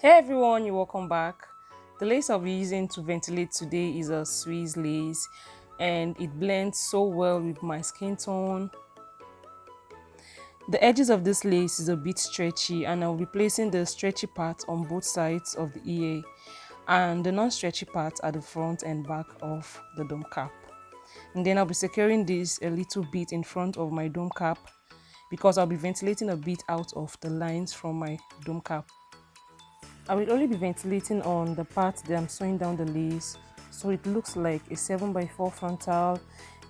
Hey everyone, you're welcome back. The lace I'll be using to ventilate today is a Swiss lace and it blends so well with my skin tone. The edges of this lace is a bit stretchy and I'll be placing the stretchy part on both sides of the ear and the non-stretchy part at the front and back of the dome cap. And then I'll be securing this a little bit in front of my dome cap because I'll be ventilating a bit out of the lines from my dome cap. I will only be ventilating on the part that I'm sewing down the lace, so it looks like a 7x4 frontal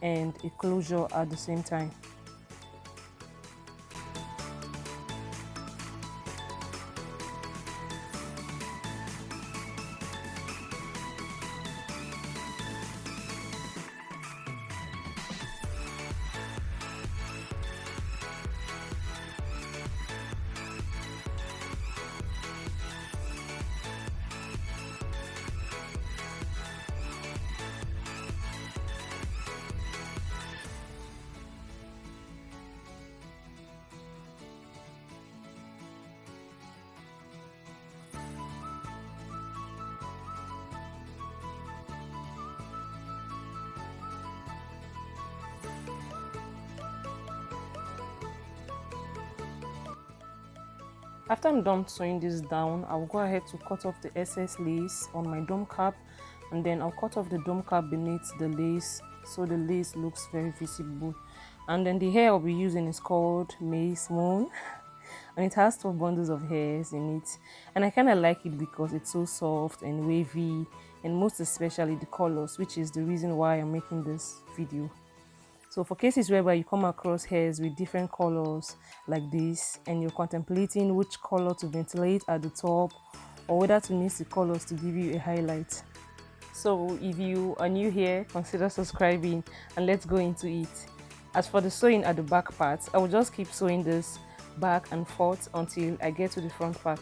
and a closure at the same time. After I'm done sewing this down, I'll go ahead to cut off the excess lace on my dome cap, and then I'll cut off the dome cap beneath the lace so the lace looks very visible. And then the hair I'll be using is called Maze Moon and it has 12 bundles of hairs in it, and I kind of like it because it's so soft and wavy, and most especially the colors, which is the reason why I'm making this video. So for cases whereby you come across hairs with different colors like this and you're contemplating which color to ventilate at the top or whether to mix the colors to give you a highlight. So if you are new here, consider subscribing and let's go into it. As for the sewing at the back part, I will just keep sewing this back and forth until I get to the front part.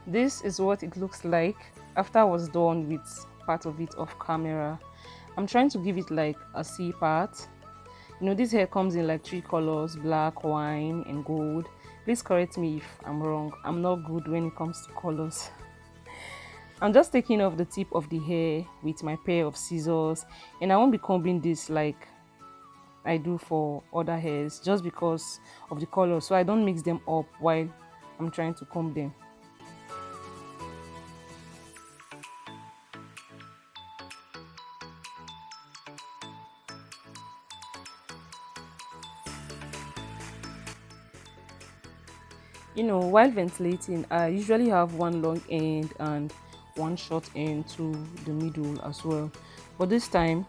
This is what it looks like after I was done with part of it off camera. I'm trying to give it like a C part. You know, this hair comes in like 3 colors: black, wine and gold. Please correct me if I'm wrong. I'm not good when it comes to colors. I'm just taking off the tip of the hair with my pair of scissors, and I won't be combing this like I do for other hairs just because of the color, so I don't mix them up while I'm trying to comb them. You know, while ventilating, I usually have one long end and one short end to the middle as well, but this time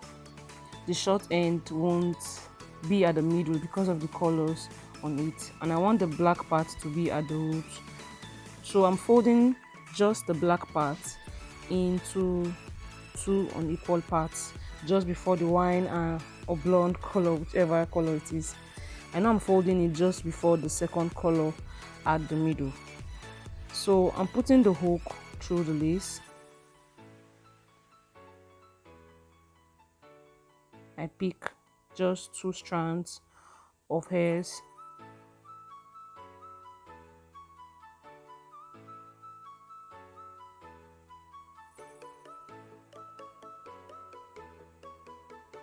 the short end won't be at the middle because of the colors on it, and I want the black part to be at the root. So I'm folding just the black part into two unequal parts just before the wine or blonde color, whichever color it is. I know I'm folding it just before the second color at the middle. So I'm putting the hook through the lace. I pick just 2 strands of hairs.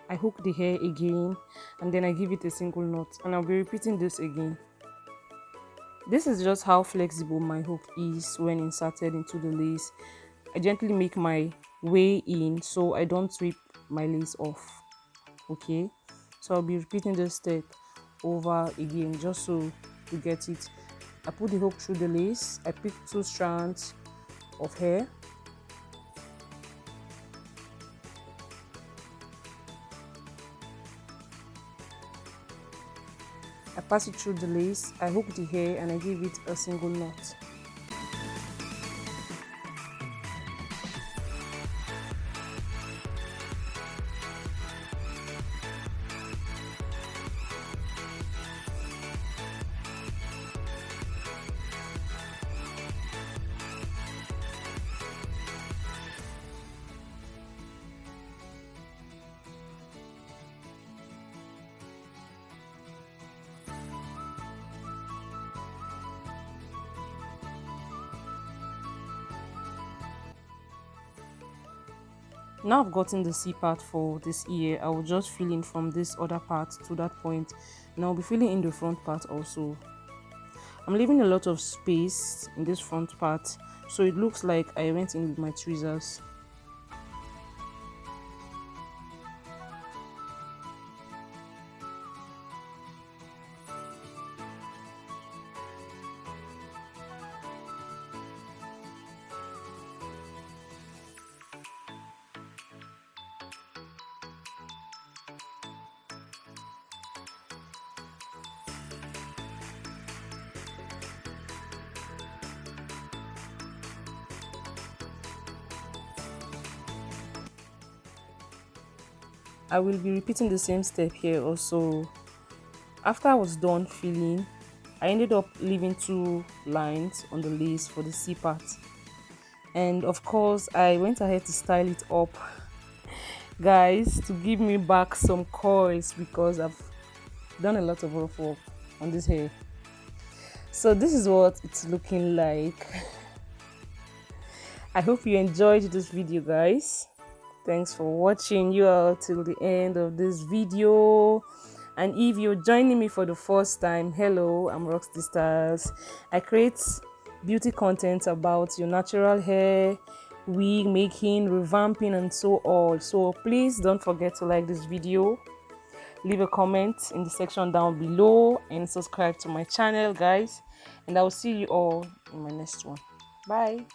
I hook the hair again and then I give it a single knot, and I'll be repeating this again. This is just how flexible my hook is when inserted into the lace. I gently make my way in so I don't rip my lace off. Okay, so I'll be repeating this step over again just so you get it. I put the hook through the lace. I pick 2 strands of hair. I pass it through the lace, I hook the hair and I give it a single knot. Now I've gotten the C part for this ear, I will just fill in from this other part to that point, and I'll be filling in the front part also. I'm leaving a lot of space in this front part so it looks like I went in with my tweezers. I will be repeating the same step here also. After I was done filling, I ended up leaving 2 lines on the lace for the C part, and of course I went ahead to style it up, guys, to give me back some curls because I've done a lot of rough work on this hair. So this is what it's looking like. I hope you enjoyed this video, guys. Thanks for watching you all till the end of this video. And if you're joining me for the first time, hello, I'm Rox-T Styles. I create beauty content about your natural hair, wig making, revamping, and so on. So please don't forget to like this video, leave a comment in the section down below, and subscribe to my channel, guys. And I will see you all in my next one. Bye.